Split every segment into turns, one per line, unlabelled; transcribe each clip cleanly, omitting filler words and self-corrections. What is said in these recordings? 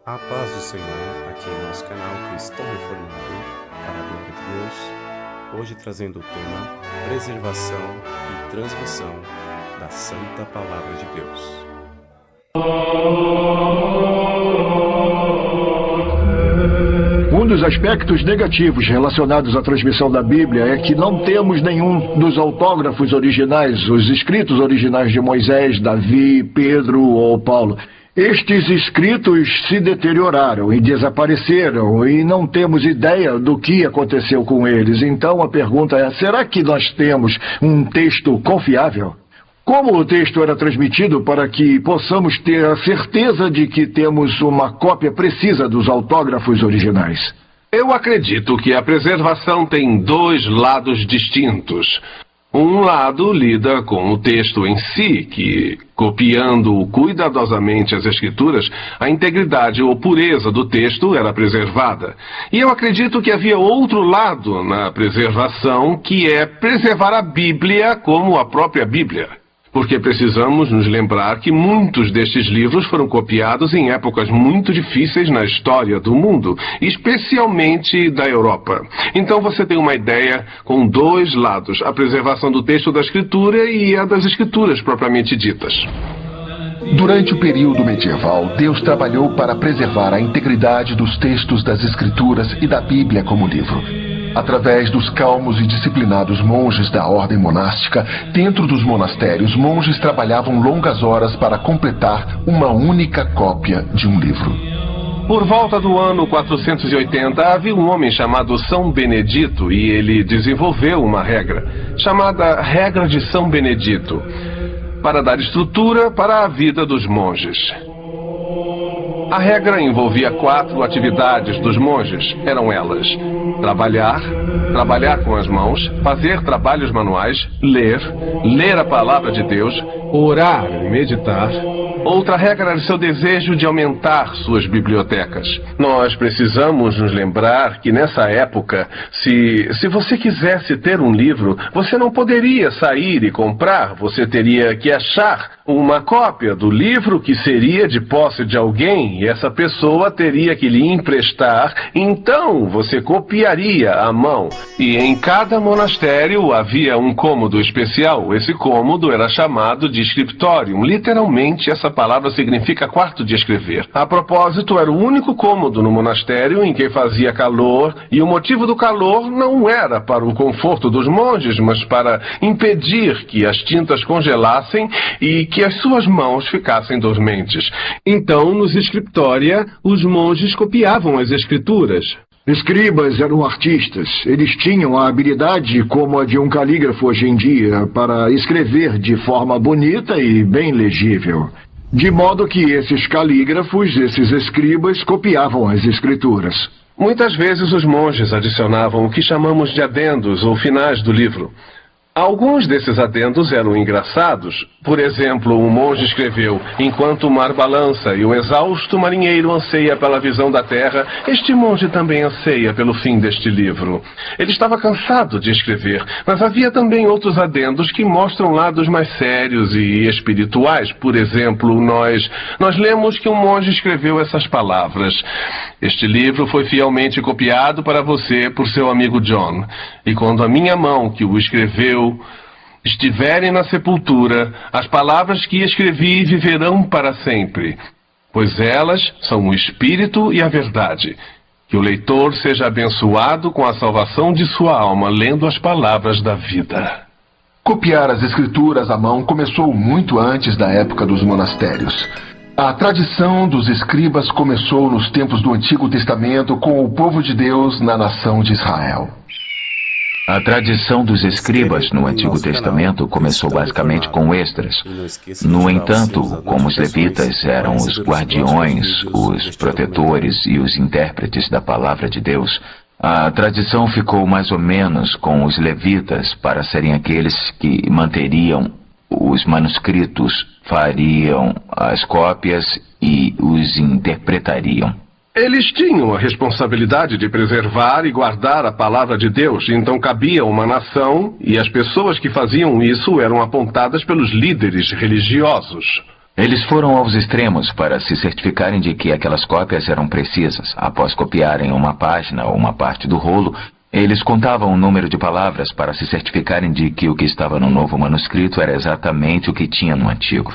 A paz do Senhor, aqui em nosso canal Cristão Reformado, para a glória de Deus, hoje trazendo o tema Preservação e Transmissão da Santa Palavra de Deus.
Um dos aspectos negativos relacionados à transmissão da Bíblia é que não temos nenhum dos autógrafos originais, os escritos originais de Moisés, Davi, Pedro ou Paulo. Estes escritos se deterioraram e desapareceram e não temos ideia do que aconteceu com eles. Então a pergunta é, será que nós temos um texto confiável? Como o texto era transmitido para que possamos ter a certeza de que temos uma cópia precisa dos autógrafos originais?
Eu acredito que a preservação tem dois lados distintos. Um lado lida com o texto em si, que, copiando cuidadosamente as escrituras, a integridade ou pureza do texto era preservada. E eu acredito que havia outro lado na preservação, que é preservar a Bíblia como a própria Bíblia. Porque precisamos nos lembrar que muitos destes livros foram copiados em épocas muito difíceis na história do mundo, especialmente da Europa. Então você tem uma ideia com dois lados, a preservação do texto da Escritura e a das Escrituras propriamente ditas.
Durante o período medieval, Deus trabalhou para preservar a integridade dos textos das Escrituras e da Bíblia como livro. Através dos calmos e disciplinados monges da ordem monástica, dentro dos monastérios, monges trabalhavam longas horas para completar uma única cópia de um livro.
Por volta do ano 480, havia um homem chamado São Benedito e ele desenvolveu uma regra, chamada Regra de São Benedito, para dar estrutura para a vida dos monges. A regra envolvia 4 atividades dos monges. Eram elas: trabalhar com as mãos, fazer trabalhos manuais, ler a palavra de Deus, orar e meditar. Outra regra era seu desejo de aumentar suas bibliotecas. Nós precisamos nos lembrar que nessa época, se você quisesse ter um livro, você não poderia sair e comprar, você teria que achar uma cópia do livro que seria de posse de alguém e essa pessoa teria que lhe emprestar, então você copiaria à mão. E em cada monastério havia um cômodo especial. Esse cômodo era chamado de scriptorium. Literalmente, essa palavra significa quarto de escrever. A propósito, era o único cômodo no monastério em que fazia calor, e o motivo do calor não era para o conforto dos monges, mas para impedir que as tintas congelassem e que as suas mãos ficassem dormentes. Então, nos scriptoria, os monges copiavam as escrituras.
Escribas eram artistas. Eles tinham a habilidade, como a de um calígrafo hoje em dia, para escrever de forma bonita e bem legível. De modo que esses calígrafos, esses escribas, copiavam as escrituras.
Muitas vezes os monges adicionavam o que chamamos de adendos ou finais do livro. Alguns desses adendos eram engraçados. Por exemplo, um monge escreveu: enquanto o mar balança e o exausto marinheiro anseia pela visão da terra, este monge também anseia pelo fim deste livro. Ele estava cansado de escrever, mas havia também outros adendos que mostram lados mais sérios e espirituais. Por exemplo, nós lemos que um monge escreveu essas palavras: este livro foi fielmente copiado para você por seu amigo John, e quando a minha mão que o escreveu estiverem na sepultura, as palavras que escrevi viverão para sempre, pois elas são o Espírito e a verdade. Que o leitor seja abençoado com a salvação de sua alma, lendo as palavras da vida.
Copiar as escrituras à mão começou muito antes da época dos monastérios. A tradição dos escribas começou nos tempos do Antigo Testamento com o povo de Deus na nação de Israel.
A tradição dos escribas no Antigo Testamento começou basicamente com Esdras. No entanto, como os levitas eram os guardiões, os protetores e os intérpretes da palavra de Deus, a tradição ficou mais ou menos com os levitas para serem aqueles que manteriam os manuscritos, fariam as cópias e os interpretariam.
Eles tinham a responsabilidade de preservar e guardar a palavra de Deus, então cabia uma nação, e as pessoas que faziam isso eram apontadas pelos líderes religiosos.
Eles foram aos extremos para se certificarem de que aquelas cópias eram precisas. Após copiarem uma página ou uma parte do rolo, eles contavam o número de palavras para se certificarem de que o que estava no novo manuscrito era exatamente o que tinha no antigo.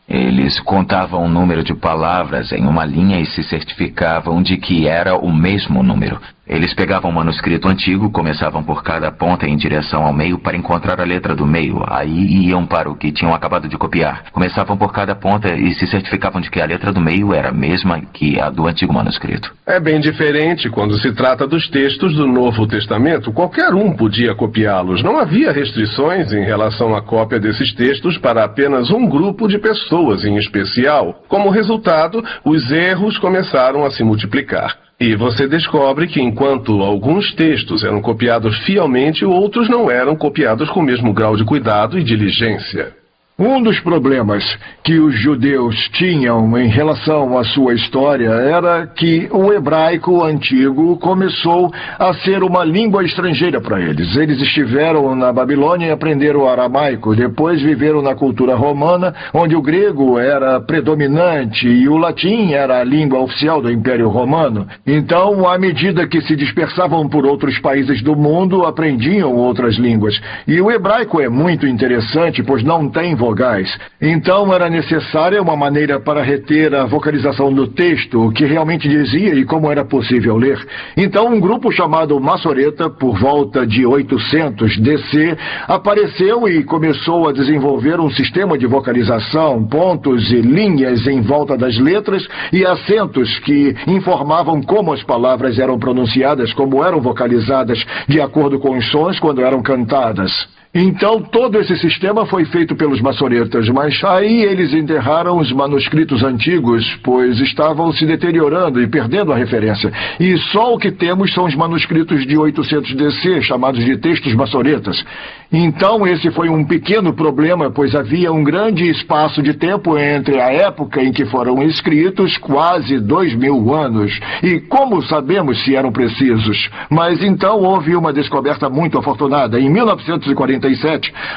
Eles contavam o número de palavras em uma linha e se certificavam de que era o mesmo número. Eles pegavam o manuscrito antigo, começavam por cada ponta em direção ao meio para encontrar a letra do meio. Aí iam para o que tinham acabado de copiar. Começavam por cada ponta e se certificavam de que a letra do meio era a mesma que a do antigo manuscrito.
É bem diferente quando se trata dos textos do Novo Testamento. Qualquer um podia copiá-los. Não havia restrições em relação à cópia desses textos para apenas um grupo de pessoas em especial. Como resultado, os erros começaram a se multiplicar. E você descobre que enquanto alguns textos eram copiados fielmente, outros não eram copiados com o mesmo grau de cuidado e diligência.
Um dos problemas que os judeus tinham em relação à sua história era que o hebraico antigo começou a ser uma língua estrangeira para eles. Eles estiveram na Babilônia e aprenderam o aramaico. Depois viveram na cultura romana, onde o grego era predominante e o latim era a língua oficial do Império Romano. Então, à medida que se dispersavam por outros países do mundo, aprendiam outras línguas. E o hebraico é muito interessante, pois não tem vogais. Então era necessária uma maneira para reter a vocalização do texto, o que realmente dizia e como era possível ler. Então um grupo chamado Massoreta, por volta de 800 DC, apareceu e começou a desenvolver um sistema de vocalização, pontos e linhas em volta das letras e acentos que informavam como as palavras eram pronunciadas, como eram vocalizadas, de acordo com os sons quando eram cantadas. Então, todo esse sistema foi feito pelos maçoretas, mas aí eles enterraram os manuscritos antigos, pois estavam se deteriorando e perdendo a referência. E só o que temos são os manuscritos de 800 DC, chamados de textos maçoretas. Então, esse foi um pequeno problema, pois havia um grande espaço de tempo entre a época em que foram escritos, quase 2000 anos. E como sabemos se eram precisos? Mas então houve uma descoberta muito afortunada. Em 1947,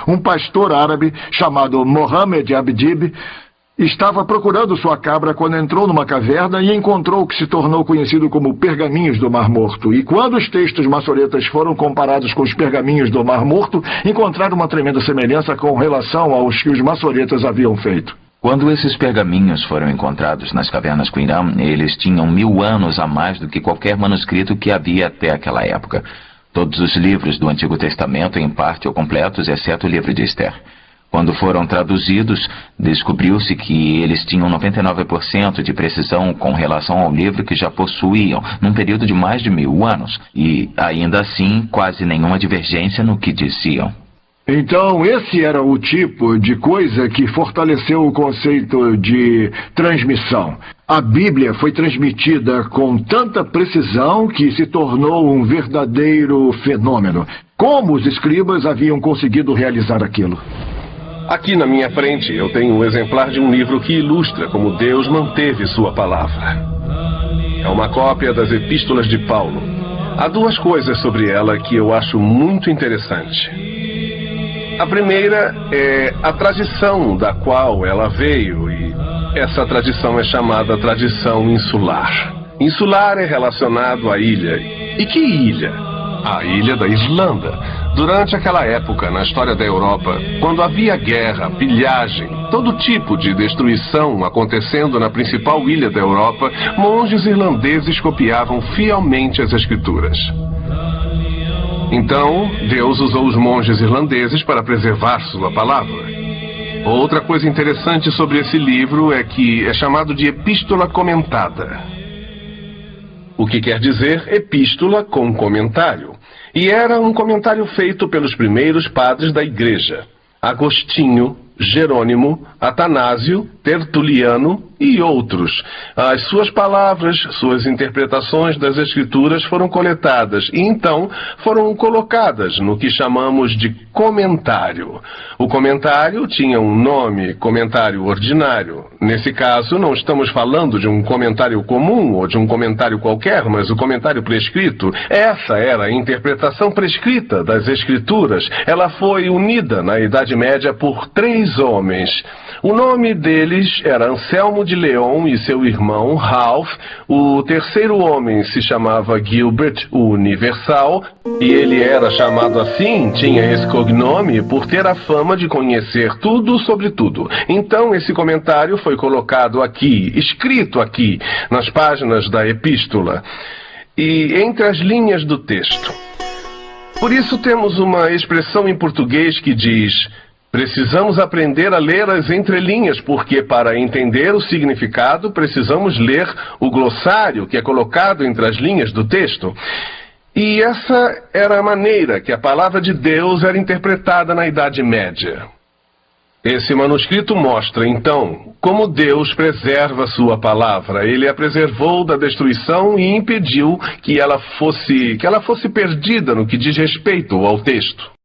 um pastor árabe chamado Mohammed Abdib estava procurando sua cabra quando entrou numa caverna e encontrou o que se tornou conhecido como Pergaminhos do Mar Morto. E quando os textos maçoretas foram comparados com os Pergaminhos do Mar Morto, encontraram uma tremenda semelhança com relação aos que os maçoretas haviam feito.
Quando esses pergaminhos foram encontrados nas cavernas Qumran, eles tinham 1000 anos a mais do que qualquer manuscrito que havia até aquela época. Todos os livros do Antigo Testamento, em parte ou completos, exceto o livro de Esther. Quando foram traduzidos, descobriu-se que eles tinham 99% de precisão com relação ao livro que já possuíam, num período de mais de 1000 anos, e, ainda assim, quase nenhuma divergência no que diziam.
Então, esse era o tipo de coisa que fortaleceu o conceito de transmissão. A Bíblia foi transmitida com tanta precisão que se tornou um verdadeiro fenômeno. Como os escribas haviam conseguido realizar aquilo?
Aqui na minha frente eu tenho um exemplar de um livro que ilustra como Deus manteve sua palavra. É uma cópia das Epístolas de Paulo. Há duas coisas sobre ela que eu acho muito interessante. A primeira é a tradição da qual ela veio, e essa tradição é chamada tradição insular. Insular é relacionado à ilha. E que ilha? A ilha da Islândia. Durante aquela época, na história da Europa, quando havia guerra, pilhagem, todo tipo de destruição acontecendo na principal ilha da Europa, monges irlandeses copiavam fielmente as Escrituras. Então, Deus usou os monges irlandeses para preservar sua palavra. Outra coisa interessante sobre esse livro é que é chamado de epístola comentada. O que quer dizer epístola com comentário. E era um comentário feito pelos primeiros padres da igreja: Agostinho, Jerônimo, Atanásio, Tertuliano e outros. As suas palavras, suas interpretações das Escrituras foram coletadas e então foram colocadas no que chamamos de comentário. O comentário tinha um nome, comentário ordinário. Nesse caso, não estamos falando de um comentário comum ou de um comentário qualquer, mas o comentário prescrito. Essa era a interpretação prescrita das Escrituras. Ela foi unida na Idade Média por 3 homens. O nome deles era Anselmo de Leon e seu irmão Ralph. O terceiro homem se chamava Gilbert, o Universal, e ele era chamado assim, tinha esse cognome, por ter a fama de conhecer tudo sobre tudo. Então esse comentário foi colocado aqui, escrito aqui, nas páginas da epístola, e entre as linhas do texto. Por isso temos uma expressão em português que diz: precisamos aprender a ler as entrelinhas, porque para entender o significado precisamos ler o glossário que é colocado entre as linhas do texto. E essa era a maneira que a palavra de Deus era interpretada na Idade Média. Esse manuscrito mostra, então, como Deus preserva sua palavra. Ele a preservou da destruição e impediu que ela fosse perdida no que diz respeito ao texto.